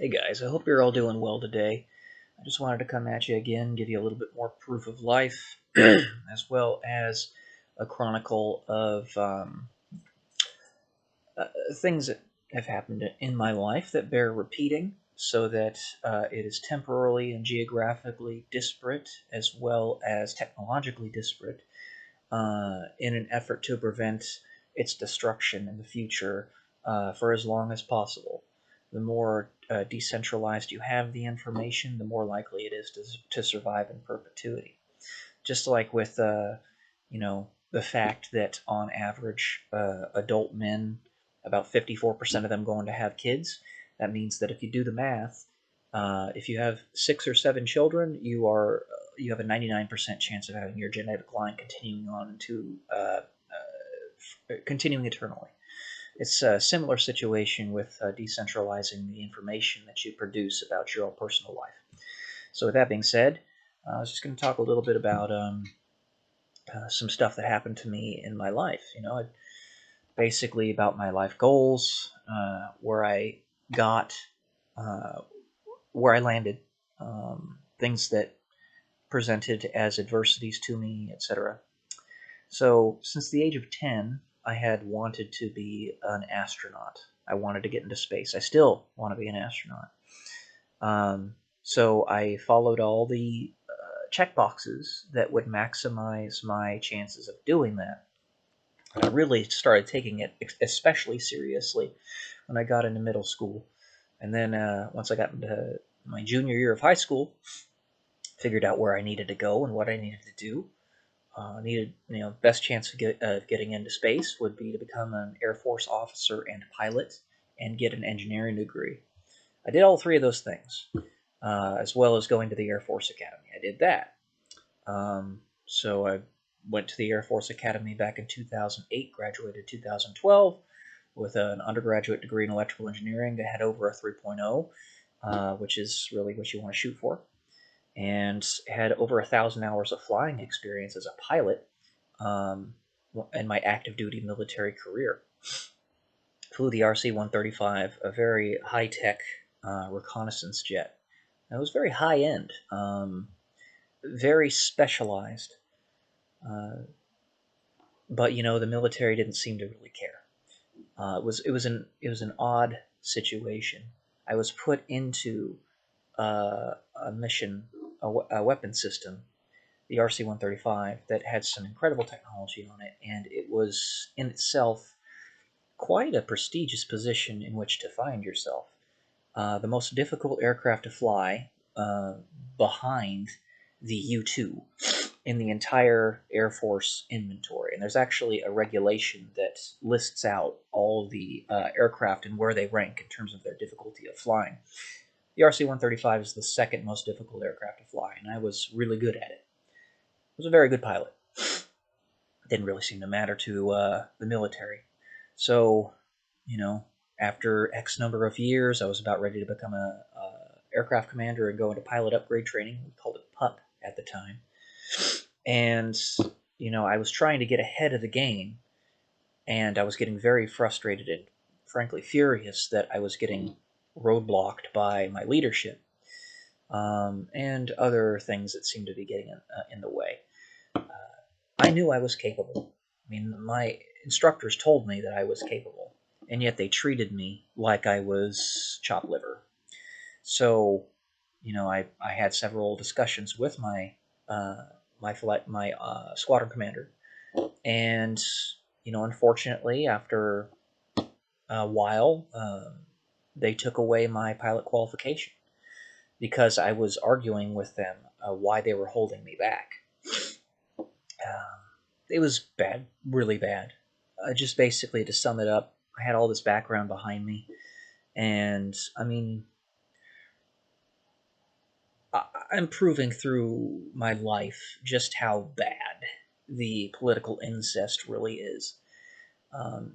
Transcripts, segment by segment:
Hey guys, I hope you're all doing well today. I just wanted to come at you again, give you a little bit more proof of life, as well as a chronicle of things that have happened in my life that bear repeating, so that it is temporally and geographically disparate, as well as technologically disparate, in an effort to prevent its destruction in the future for as long as possible. The more decentralized you have the information, the more likely it is to survive in perpetuity. Just like with, the fact that on average, adult men, about 54% of them going to have kids. That means that if you do the math, if you have 6 or 7 children, you have a 99% chance of having your genetic line continuing on to continuing eternally. It's a similar situation with decentralizing the information that you produce about your own personal life. So, with that being said, I was just going to talk a little bit about some stuff that happened to me in my life. Basically about my life goals, where I got, uh, where I landed, things that presented as adversities to me, etc. So, since the age of 10, I had wanted to be an astronaut. I wanted to get into space. I still want to be an astronaut. So, I followed all the check boxes that would maximize my chances of doing that. I really started taking it especially seriously when I got into middle school. And then once I got into my junior year of high school, figured out where I needed to go and what I needed to do. Needed, best chance of getting into space would be to become an Air Force officer and pilot and get an engineering degree. I did all three of those things, as well as going to the Air Force Academy. I did that. So I went to the Air Force Academy back in 2008, graduated 2012 with an undergraduate degree in electrical engineering that had over a 3.0, which is really what you want to shoot for, and had over 1,000 hours of flying experience as a pilot um, in my active duty military career. Flew the RC-135, a very high-tech reconnaissance jet. It was very high-end, very specialized, uh, but the military didn't seem to really care. It was an odd situation. I was put into a mission, a weapon system, the RC-135, that had some incredible technology on it, and it was in itself quite a prestigious position in which to find yourself. The most difficult aircraft to fly, behind the U-2 in the entire Air Force inventory. And there's actually a regulation that lists out all the aircraft and where they rank in terms of their difficulty of flying. The RC-135 is the second most difficult aircraft to fly, and I was really good at it. I was a very good pilot. Didn't really seem to matter to the military. So, you know, after X number of years, I was about ready to become a aircraft commander and go into pilot upgrade training. We called it PUP at the time. And, I was trying to get ahead of the game, and I was getting very frustrated and, frankly, furious that I was getting roadblocked by my leadership, and other things that seemed to be getting in the way. I knew I was capable. I mean, my instructors told me that I was capable, and yet they treated me like I was chopped liver. So, I had several discussions with my squadron commander, and unfortunately, after a while, they took away my pilot qualification because I was arguing with them why they were holding me back. Um, it was bad, really bad. Just basically to sum it up, I had all this background behind me, and I mean, I'm proving through my life just how bad the political incest really is.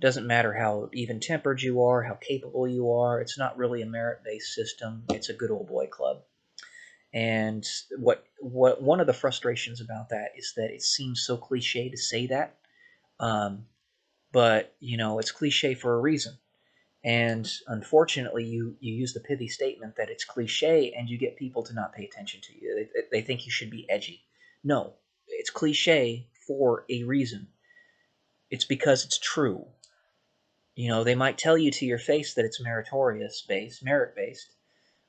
Doesn't matter how even tempered you are, how capable you are. It's not really a merit based system. It's a good old boy club. And what one of the frustrations about that is that it seems so cliche to say that, um, but it's cliche for a reason. And unfortunately, you use the pithy statement that it's cliche, and you get people to not pay attention to you. They think you should be edgy. No, it's cliche for a reason. It's because it's true. You know, they might tell you to your face that it's merit based,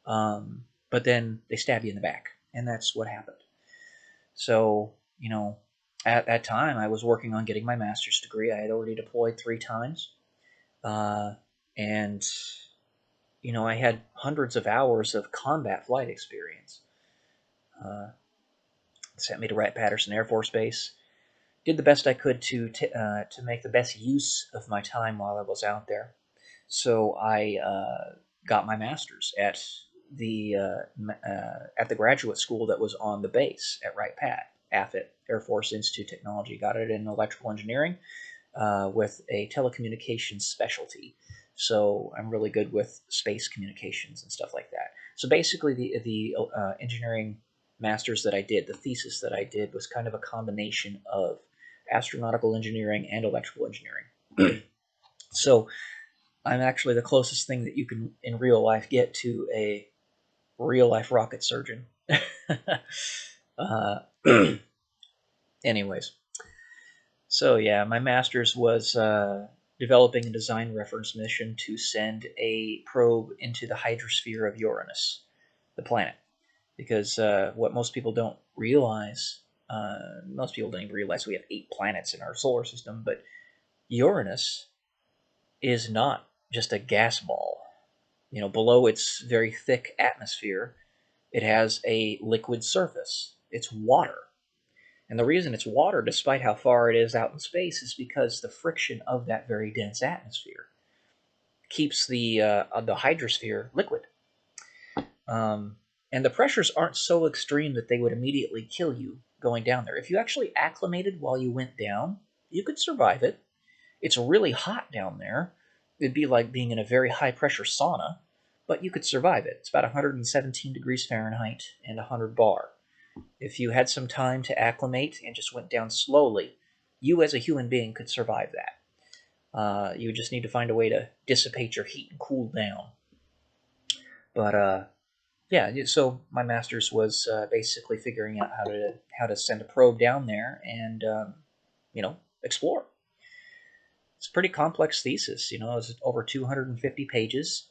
but then they stab you in the back, and that's what happened. So, you know, at that time, I was working on getting my master's degree. I had already deployed 3 times, uh, and you know, I had hundreds of hours of combat flight experience. Uh, Sent me to Wright-Patterson Air Force Base. Did the best I could to make the best use of my time while I was out there. So I got my master's at the graduate school that was on the base at Wright-Pat, AFIT, Air Force Institute of Technology. Got it in electrical engineering with a telecommunications specialty. So I'm really good with space communications and stuff like that. So basically, the engineering masters that I did, the thesis that I did, was kind of a combination of astronautical engineering and electrical engineering. So I'm actually the closest thing that you can in real life get to a real life rocket surgeon. uh, anyways, so yeah, my master's was developing a design reference mission to send a probe into the hydrosphere of Uranus, the planet. Because what most people don't even realize we have 8 planets in our solar system, but Uranus is not just a gas ball. You know, below its very thick atmosphere, it has a liquid surface. It's water. And the reason it's water, despite how far it is out in space, is because the friction of that very dense atmosphere keeps the hydrosphere liquid. And the pressures aren't so extreme that they would immediately kill you going down there. If you actually acclimated while you went down, you could survive it. It's really hot down there. It'd be like being in a very high pressure sauna, but you could survive it. It's about 117 degrees Fahrenheit and 100 bar. If you had some time to acclimate and just went down slowly, you as a human being could survive that. You would just need to find a way to dissipate your heat and cool down. But yeah, so my master's was basically figuring out how to send a probe down there and explore. It's a pretty complex thesis. You know, it was over 250 pages,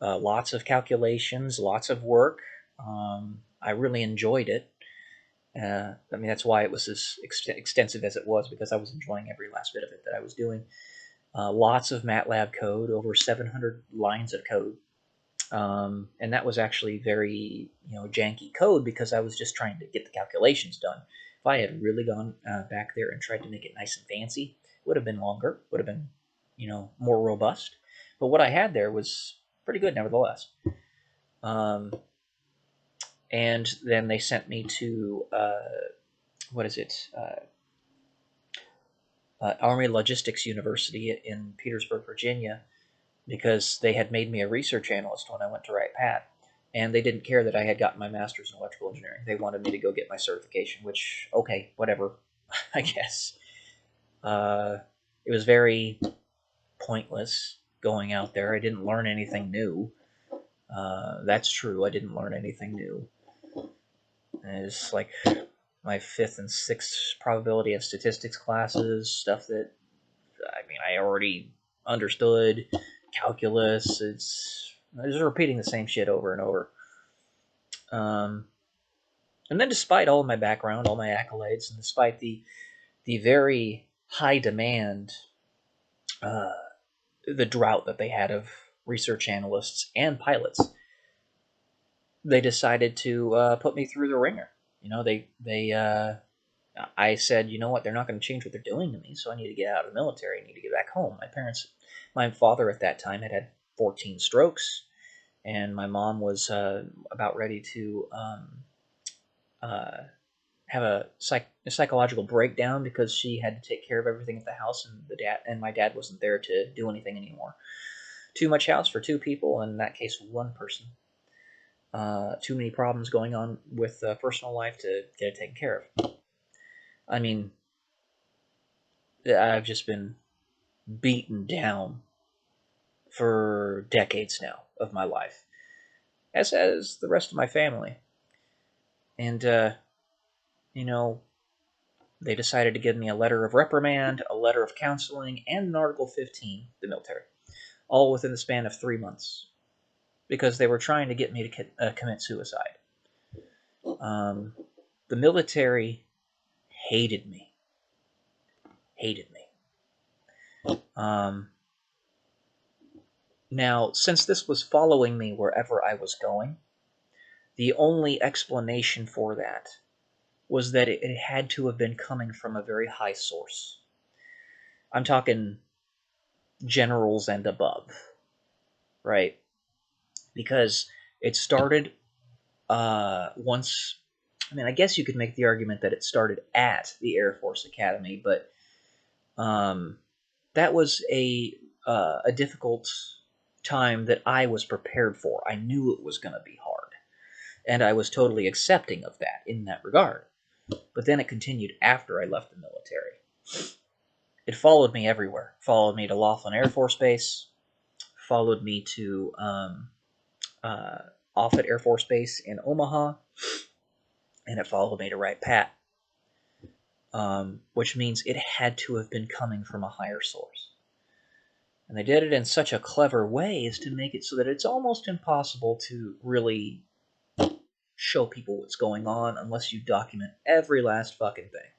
lots of calculations, lots of work. I really enjoyed it. I mean, that's why it was as extensive as it was, because I was enjoying every last bit of it that I was doing. Lots of MATLAB code, over 700 lines of code. And that was actually very, janky code, because I was just trying to get the calculations done. If I had really gone back there and tried to make it nice and fancy, it would have been longer, would have been, more robust. But what I had there was pretty good, nevertheless. And then they sent me to Army Logistics University in Petersburg, Virginia, because they had made me a research analyst when I went to Wright-Pat, and they didn't care that I had gotten my master's in electrical engineering. They wanted me to go get my certification, which, okay, whatever, I guess. It was very pointless going out there. I didn't learn anything new. That's true. I didn't learn anything new. It's like my 5th and 6th probability of statistics classes, stuff that, I already understood. Calculus, it's just repeating the same shit over and over. And then despite all of my background, all my accolades, and despite the very high demand, the drought that they had of research analysts and pilots, they decided to put me through the ringer. I said, you know what, they're not going to change what they're doing to me, so I need to get out of the military. I need to get back home. My father at that time had 14 strokes, and my mom was about ready to have a psychological breakdown, because she had to take care of everything at the house, and my dad wasn't there to do anything anymore. Too much house for 2 people, and in that case, 1 person. Too many problems going on with personal life to get it taken care of. I mean, I've just been beaten down for decades now of my life, as has the rest of my family. And, you know, they decided to give me a letter of reprimand, a letter of counseling, and an Article 15, the military, all within the span of 3 months, because they were trying to get me to commit suicide. The military hated me. Hated me. Now, since this was following me wherever I was going, the only explanation for that was that it had to have been coming from a very high source. I'm talking generals and above, right? Because it started once. I mean, I guess you could make the argument that it started at the Air Force Academy, but that was a difficult time that I was prepared for. I knew it was going to be hard, and I was totally accepting of that in that regard. But then it continued after I left the military. It followed me everywhere. Followed me to Laughlin Air Force Base. Followed me to Offutt Air Force Base in Omaha. And it followed me to Wright Pat. Which means it had to have been coming from a higher source. And they did it in such a clever way as to make it so that it's almost impossible to really show people what's going on unless you document every last fucking thing.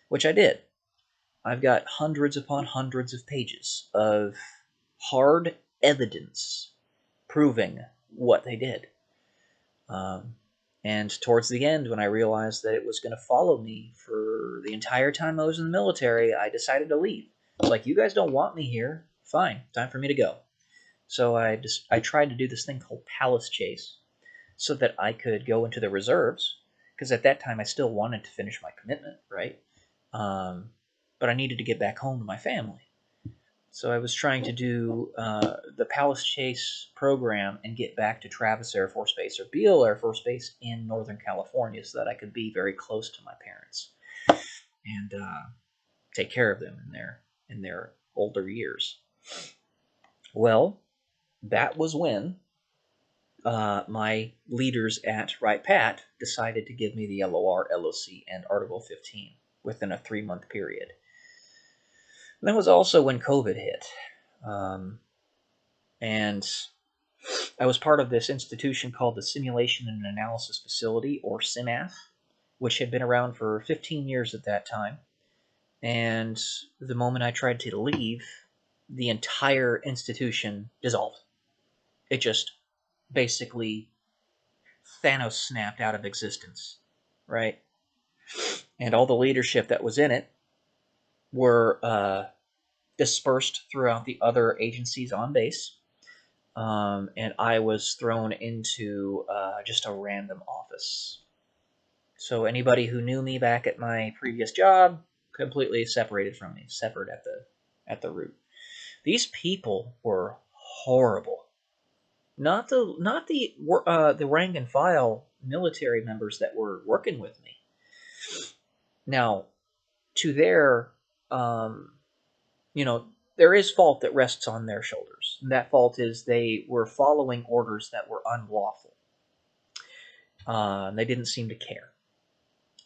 Which I did. I've got hundreds upon hundreds of pages of hard evidence proving what they did. And towards the end, when I realized that it was going to follow me for the entire time I was in the military, I decided to leave. It's like, you guys don't want me here. Fine, time for me to go. So I tried to do this thing called Palace Chase so that I could go into the reserves, because at that time I still wanted to finish my commitment, right? But I needed to get back home to my family. So I was trying to do the Palace Chase program and get back to Travis Air Force Base or Beale Air Force Base in Northern California so that I could be very close to my parents and take care of them in their older years. Well, that was when my leaders at Wright Pat decided to give me the LOR, LOC, and Article 15 within a 3-month period. And that was also when COVID hit. And I was part of this institution called the Simulation and Analysis Facility, or SIMAF, which had been around for 15 years at that time. And the moment I tried to leave, the entire institution dissolved. It just basically Thanos snapped out of existence, right? And all the leadership that was in it were dispersed throughout the other agencies on base. And I was thrown into just a random office. So anybody who knew me back at my previous job completely separated from me, severed at the root. These people were horrible. Not the rank and file military members that were working with me. Now, to their there is fault that rests on their shoulders. And that fault is they were following orders that were unlawful. They didn't seem to care.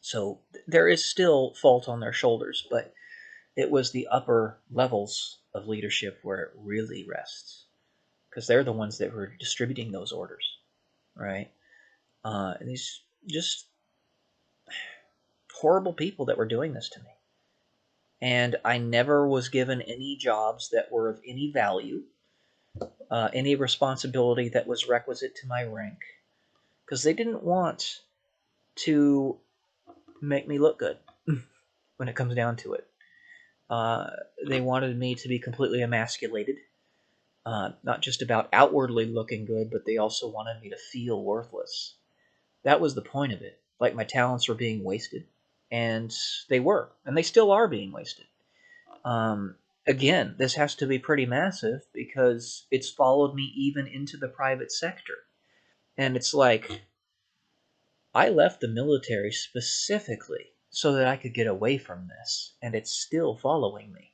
So there is still fault on their shoulders, but it was the upper levels of leadership where it really rests. Because they're the ones that were distributing those orders, right? And these just horrible people that were doing this to me. And I never was given any jobs that were of any value, any responsibility that was requisite to my rank, because they didn't want to make me look good when it comes down to it. They wanted me to be completely emasculated, not just about outwardly looking good, but they also wanted me to feel worthless. That was the point of it. Like my talents were being wasted, and they were, and they still are being wasted. Again, this has to be pretty massive because it's followed me even into the private sector. And it's like, I left the military specifically so that I could get away from this, and it's still following me.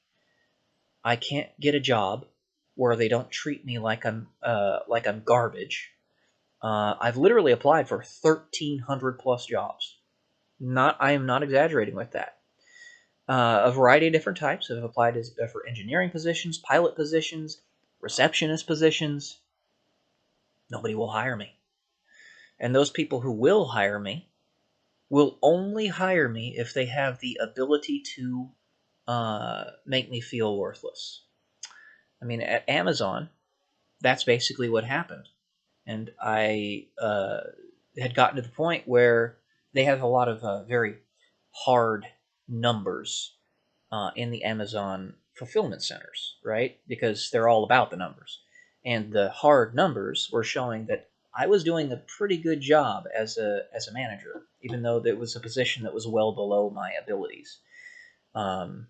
I can't get a job where they don't treat me like I'm garbage. I've literally applied for 1,300 plus jobs. I am not exaggerating with that. A variety of different types. I've applied for engineering positions, pilot positions, receptionist positions. Nobody will hire me. And those people who will hire me will only hire me if they have the ability to make me feel worthless. I mean, at Amazon, that's basically what happened. And I had gotten to the point where they have a lot of very hard numbers in the Amazon fulfillment centers, right? Because they're all about the numbers. And the hard numbers were showing that I was doing a pretty good job as a manager, even though it was a position that was well below my abilities. Um,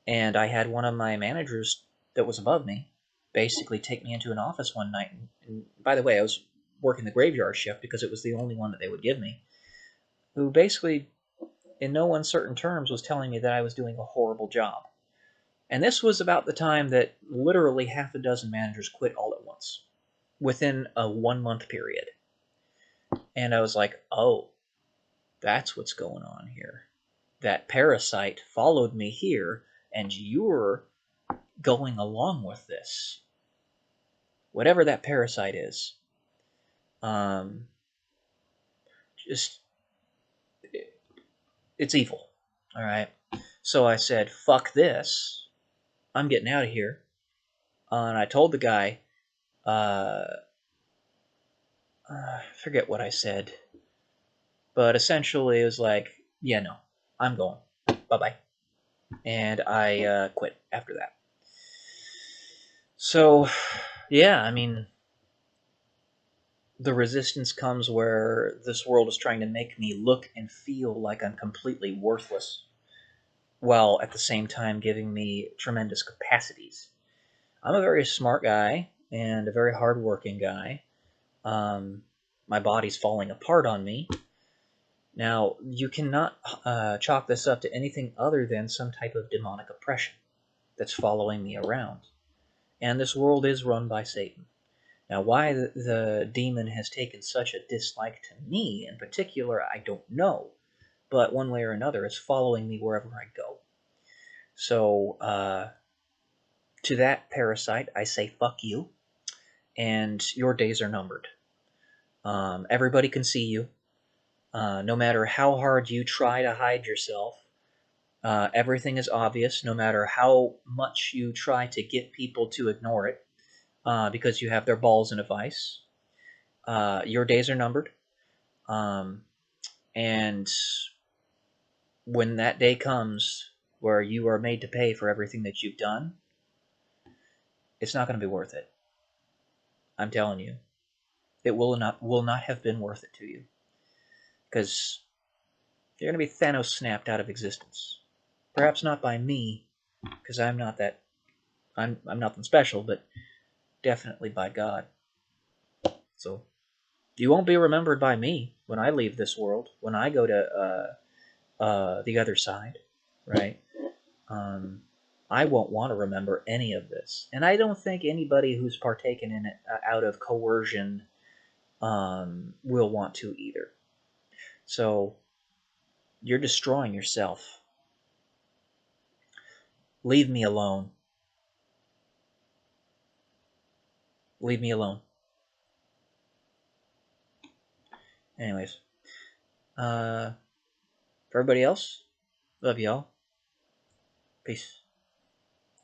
and I had one of my managers that was above me basically take me into an office one night. And by the way, I was working the graveyard shift because it was the only one that they would give me, who basically, in no uncertain terms, was telling me that I was doing a horrible job. And this was about the time that literally half a dozen managers quit all at once within a 1 month period. And I was like, oh, that's what's going on here. That parasite followed me here, and you're going along with this. Whatever that parasite is, um, just it's evil. All right. So I said, "Fuck this! I'm getting out of here." And I told the guy, uh, forget what I said, but essentially it was like, "Yeah, no, I'm going. Bye bye." And I quit after that. So, yeah, I mean, the resistance comes where this world is trying to make me look and feel like I'm completely worthless, while at the same time giving me tremendous capacities. I'm a very smart guy and a very hardworking guy. Um, my body's falling apart on me. Now, you cannot chalk this up to anything other than some type of demonic oppression that's following me around. And this world is run by Satan. Now, why the demon has taken such a dislike to me in particular, I don't know. But one way or another, it's following me wherever I go. So, to that parasite, I say fuck you, and your days are numbered. Everybody can see you. No matter how hard you try to hide yourself, everything is obvious, no matter how much you try to get people to ignore it, because you have their balls in a vice. Your days are numbered. Um, and when that day comes where you are made to pay for everything that you've done, it's not going to be worth it. I'm telling you, it will not have been worth it to you, because you're going to be Thanos snapped out of existence. Perhaps not by me, because I'm nothing special, but definitely by God. So you won't be remembered by me when I leave this world, when I go to the other side, right? Um, I won't want to remember any of this, and I don't think anybody who's partaken in it out of coercion will want to either. So you're destroying yourself. Leave me alone. Leave me alone. Anyways, for everybody else, love y'all. Peace.